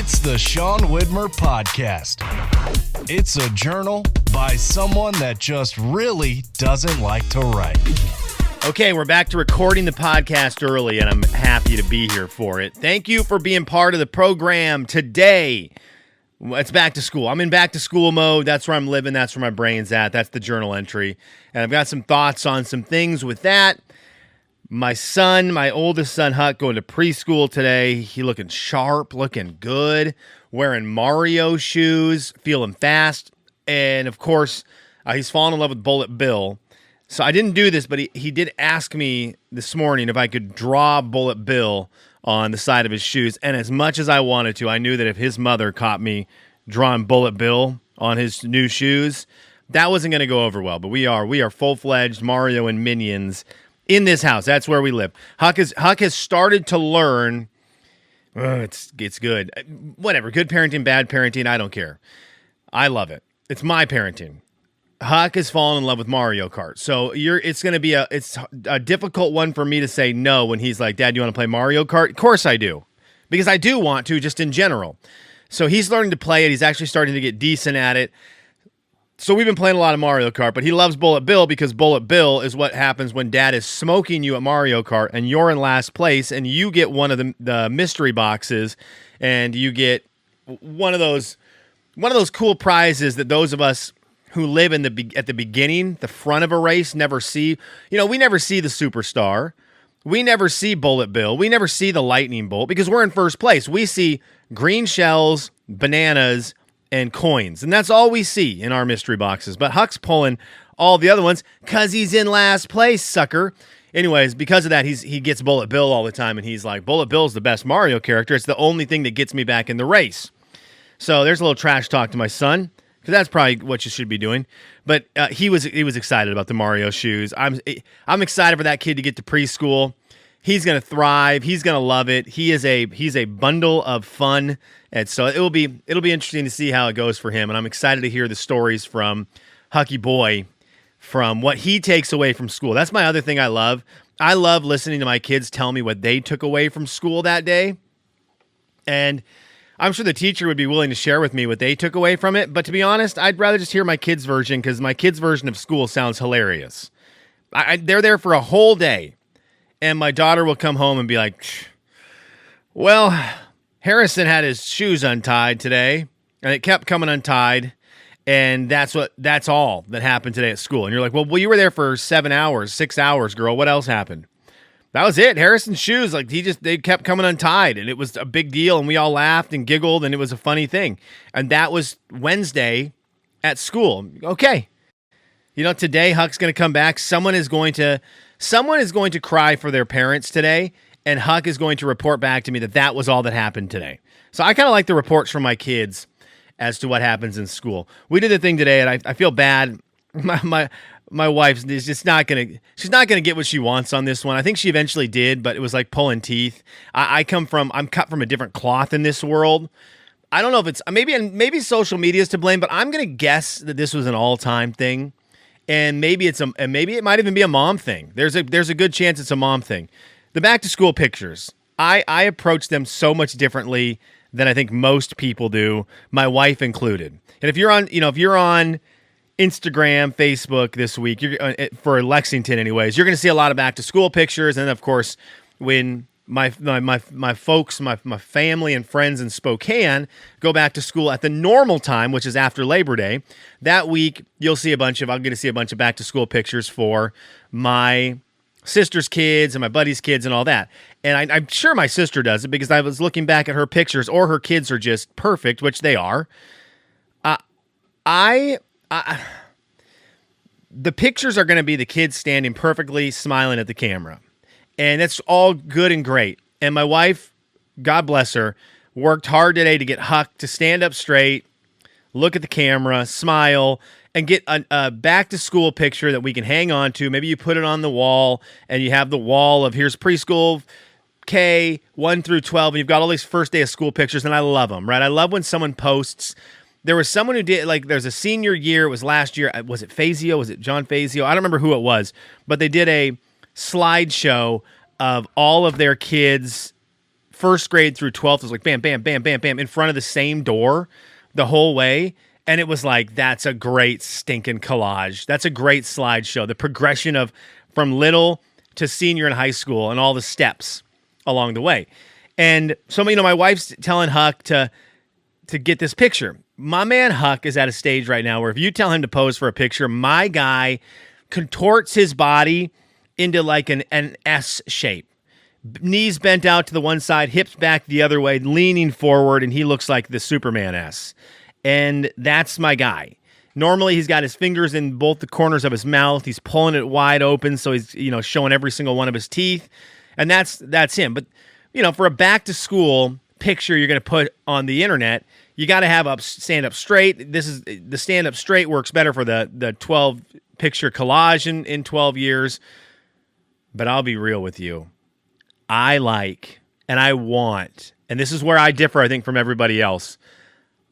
It's the Sean Widmer Podcast. It's a journal by someone that just really doesn't like to write. Okay, we're back to recording the podcast early, and I'm happy to be here for it. Thank you for being part of the program today. It's back to school. I'm in back to school mode. That's where I'm living. That's where my brain's at. That's the journal entry. And I've got some thoughts on some things with that. My son, my oldest son, Huck, going to preschool today. He looking sharp, looking good, wearing Mario shoes, feeling fast. And, of course, he's fallen in love with Bullet Bill. So I didn't do this, but he did ask me this morning if I could draw Bullet Bill on the side of his shoes. And as much as I wanted to, I knew that if his mother caught me drawing Bullet Bill on his new shoes, that wasn't going to go over well. But we are full-fledged Mario and Minions in this house. That's where we live. Huck has started to learn. It's good. Whatever. Good parenting, bad parenting. I don't care. I love it. It's my parenting. Huck has fallen in love with Mario Kart. So it's going to be a difficult one for me to say no when he's like, Dad, you want to play Mario Kart? Of course I do. Because I do want to, just in general. So he's learning to play it. He's actually starting to get decent at it. So we've been playing a lot of Mario Kart, but he loves Bullet Bill because Bullet Bill is what happens when Dad is smoking you at Mario Kart and you're in last place and you get one of the mystery boxes and you get one of those cool prizes that those of us who live at the beginning, the front of a race, never see. You know, we never see the superstar. We never see Bullet Bill. We never see the lightning bolt because we're in first place. We see green shells, bananas, and coins. And that's all we see in our mystery boxes. But Huck's pulling all the other ones because he's in last place, sucker. Anyways, because of that, he gets Bullet Bill all the time, and he's like, Bullet Bill's the best Mario character. It's the only thing that gets me back in the race. So there's a little trash talk to my son, because that's probably what you should be doing. But he was excited about the Mario shoes. I'm excited for that kid to get to preschool. He's going to thrive. He's going to love it. He's a bundle of fun. And so it'll be interesting to see how it goes for him. And I'm excited to hear the stories from Hucky Boy, from what he takes away from school. That's my other thing I love. I love listening to my kids tell me what they took away from school that day. And I'm sure the teacher would be willing to share with me what they took away from it. But to be honest, I'd rather just hear my kids' version because my kids' version of school sounds hilarious. They're there for a whole day. And my daughter will come home and be like, well, Harrison had his shoes untied today, and it kept coming untied, and that's all that happened today at school. And you're like, well, you were there for 6 hours, girl. What else happened? That was it. Harrison's shoes, like they kept coming untied, and it was a big deal, and we all laughed and giggled, and it was a funny thing. And that was Wednesday at school. Okay. You know, today Huck's going to come back. Someone is going to cry for their parents today, and Huck is going to report back to me that was all that happened today. So I kind of like the reports from my kids as to what happens in school. We did the thing today, and I feel bad. My wife is just not gonna get what she wants on this one. I think she eventually did, but it was like pulling teeth. I'm cut from a different cloth in this world. I don't know if it's maybe social media is to blame, but I'm gonna guess that this was an all-time thing. And maybe it might even be a mom thing. There's a good chance it's a mom thing. The back to school pictures. I approach them so much differently than I think most people do, my wife included. And if you're on Instagram, Facebook this week, for Lexington anyways, you're going to see a lot of back to school pictures. And of course, when my folks, my family and friends in Spokane go back to school at the normal time, which is after Labor Day. That week, I'm going to see a bunch of back to school pictures for my sister's kids and my buddy's kids and all that. And I'm sure my sister does it because I was looking back at her pictures, or her kids are just perfect, which they are. The pictures are going to be the kids standing perfectly, smiling at the camera. And that's all good and great. And my wife, God bless her, worked hard today to get Huck to stand up straight, look at the camera, smile, and get a back-to-school picture that we can hang on to. Maybe you put it on the wall, and you have the wall of here's preschool K, 1 through 12, and you've got all these first day of school pictures, and I love them, right? I love when someone posts. There was someone who did, there's a senior year, it was last year. Was it Fazio? Was it John Fazio? I don't remember who it was, but they did a slideshow of all of their kids' first grade through 12th was like bam, bam, bam, bam, bam in front of the same door the whole way. And it was like, that's a great stinking collage. That's a great slideshow. The progression of from little to senior in high school and all the steps along the way. And so, my wife's telling Huck to get this picture. My man Huck is at a stage right now where if you tell him to pose for a picture, my guy contorts his body into like an S shape. Knees bent out to the one side, hips back the other way, leaning forward, and he looks like the Superman S. And that's my guy. Normally, he's got his fingers in both the corners of his mouth. He's pulling it wide open, so he's showing every single one of his teeth, and that's him. But for a back to school picture you're going to put on the internet, you got to have stand up straight. This is the stand up straight works better for the 12 picture collage in 12 years. But I'll be real with you. I like and I want, and this is where I differ, I think, from everybody else.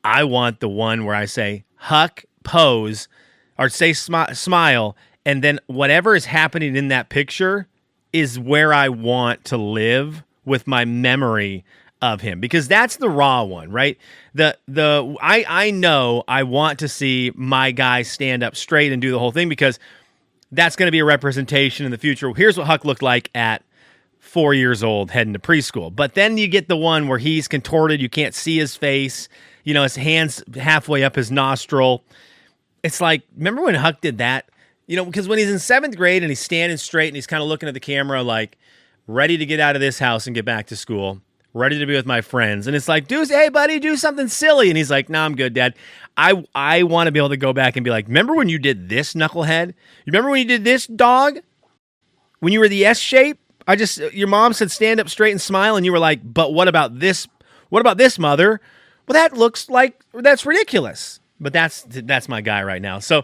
I want the one where I say, Huck, pose, or say smile, and then whatever is happening in that picture is where I want to live with my memory of him, because that's the raw one, right? I know I want to see my guy stand up straight and do the whole thing, because that's going to be a representation in the future. Here's what Huck looked like at 4 years old heading to preschool. But then you get the one where he's contorted, you can't see his face, his hands halfway up his nostril. It's like, remember when Huck did that? Because when he's in 7th grade and he's standing straight and he's kind of looking at the camera like, ready to get out of this house and get back to school, ready to be with my friends. And it's like, dude, hey, buddy, do something silly. And he's like, nah, I'm good, Dad. I want to be able to go back and be like, remember when you did this, knucklehead? You remember when you did this, dog? When you were the S shape? Your mom said stand up straight and smile, and you were like, but what about this? What about this, mother? Well, that looks like, that's ridiculous. But that's my guy right now. So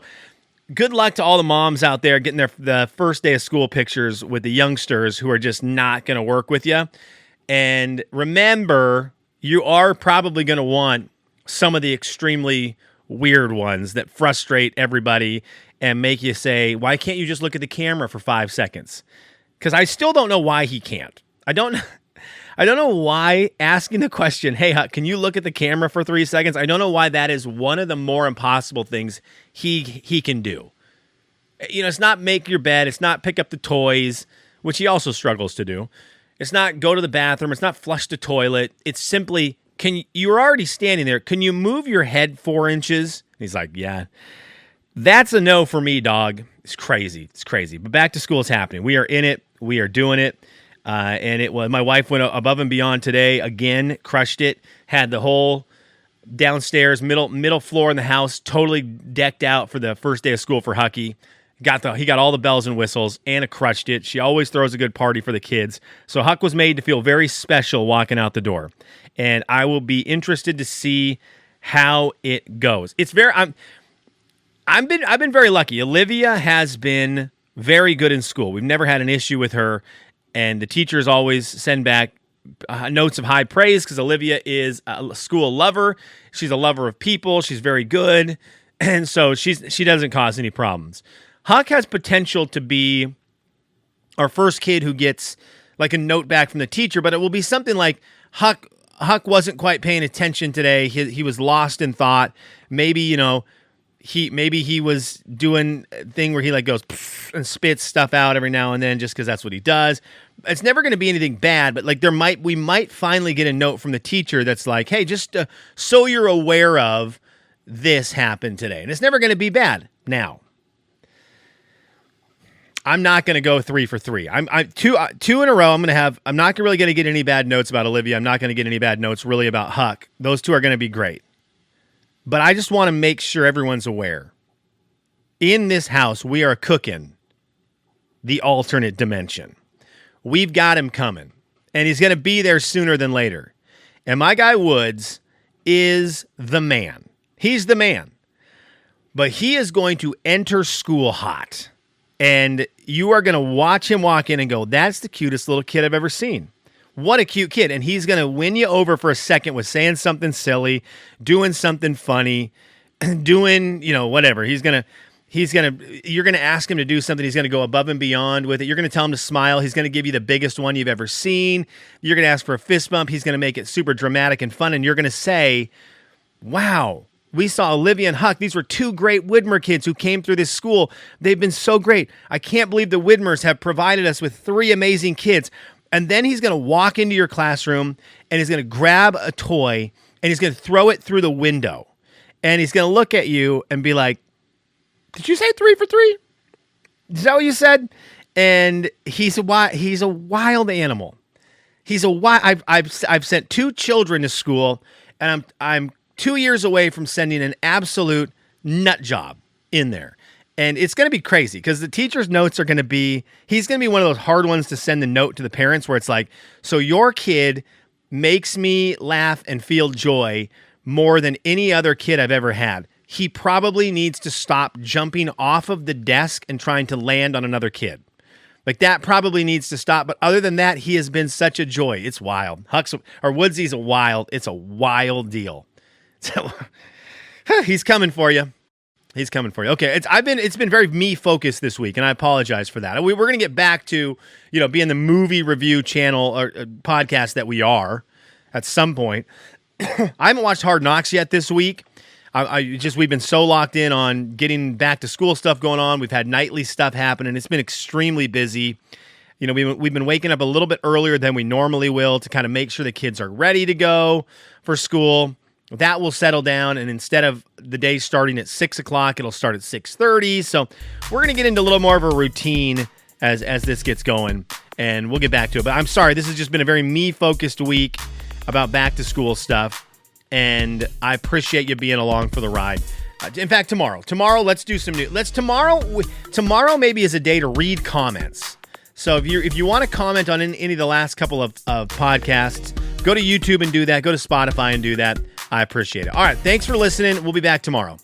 good luck to all the moms out there getting the first day of school pictures with the youngsters who are just not going to work with you. And remember, you are probably going to want some of the extremely weird ones that frustrate everybody and make you say, why can't you just look at the camera for 5 seconds? Because I still don't know why he can't. I don't know why asking the question, hey, Huck, can you look at the camera for 3 seconds? I don't know why that is one of the more impossible things he can do. It's not make your bed. It's not pick up the toys, which he also struggles to do. It's not go to the bathroom. It's not flush the toilet. It's simply, you're already standing there. Can you move your head 4 inches? And he's like, yeah. That's a no for me, dog. It's crazy. It's crazy. But back to school is happening. We are in it. We are doing it. And my wife went above and beyond today. Again, crushed it. Had the whole downstairs, middle floor in the house totally decked out for the first day of school for Hucky. He got all the bells and whistles. Anna crushed it. She always throws a good party for the kids. So Huck was made to feel very special walking out the door. And I will be interested to see how it goes. I've been very lucky. Olivia has been very good in school. We've never had an issue with her. And the teachers always send back notes of high praise because Olivia is a school lover. She's a lover of people. She's very good. And so she doesn't cause any problems. Huck has potential to be our first kid who gets like a note back from the teacher, but it will be something like Huck wasn't quite paying attention today. He was lost in thought. Maybe, he was doing a thing where he like goes and spits stuff out every now and then just because that's what he does. It's never going to be anything bad, but like we might finally get a note from the teacher that's like, hey, just so you're aware of this happened today. And it's never going to be bad. Now, I'm not going to go 3 for 3. I'm two in a row. I'm not really going to get any bad notes about Olivia. I'm not going to get any bad notes really about Huck. Those two are going to be great. But I just want to make sure everyone's aware. In this house, we are cooking the alternate dimension. We've got him coming. And he's going to be there sooner than later. And my guy Woods is the man. He's the man. But he is going to enter school hot. And you are going to watch him walk in and go, that's the cutest little kid I've ever seen. What a cute kid. And he's going to win you over for a second with saying something silly, doing something funny, doing, whatever. He's going to, You're going to ask him to do something. He's going to go above and beyond with it. You're going to tell him to smile. He's going to give you the biggest one you've ever seen. You're going to ask for a fist bump. He's going to make it super dramatic and fun. And you're going to say, wow, we saw Olivia and Huck. These were two great Widmer kids who came through this school. They've been so great. I can't believe the Widmers have provided us with 3 amazing kids. And then he's going to walk into your classroom and he's going to grab a toy and he's going to throw it through the window. And he's going to look at you and be like, did you say 3 for 3? Is that what you said? And he's a wild animal. I've sent 2 children to school, and I'm 2 years away from sending an absolute nut job in there. And it's going to be crazy because the teacher's notes are going to be, he's going to be one of those hard ones to send the note to the parents where it's like, so your kid makes me laugh and feel joy more than any other kid I've ever had. He probably needs to stop jumping off of the desk and trying to land on another kid. Like that probably needs to stop. But other than that, he has been such a joy. It's wild. Woodsy's it's a wild deal. So he's coming for you. He's coming for you. Okay, it's been very me focused this week, and I apologize for that. We're going to get back to being the movie review channel or podcast that we are at some point. I haven't watched Hard Knocks yet this week. We've been so locked in on getting back to school stuff going on. We've had nightly stuff happening. It's been extremely busy. We've been waking up a little bit earlier than we normally will to kind of make sure the kids are ready to go for school. That will settle down, and instead of the day starting at 6 o'clock, it'll start at 6:30. So we're going to get into a little more of a routine as this gets going, and we'll get back to it. But I'm sorry, this has just been a very me-focused week about back-to-school stuff. And I appreciate you being along for the ride. In fact, tomorrow, let's do some new. Tomorrow maybe is a day to read comments. So if you want to comment on any of the last couple of podcasts, go to YouTube and do that. Go to Spotify and do that. I appreciate it. All right, thanks for listening. We'll be back tomorrow.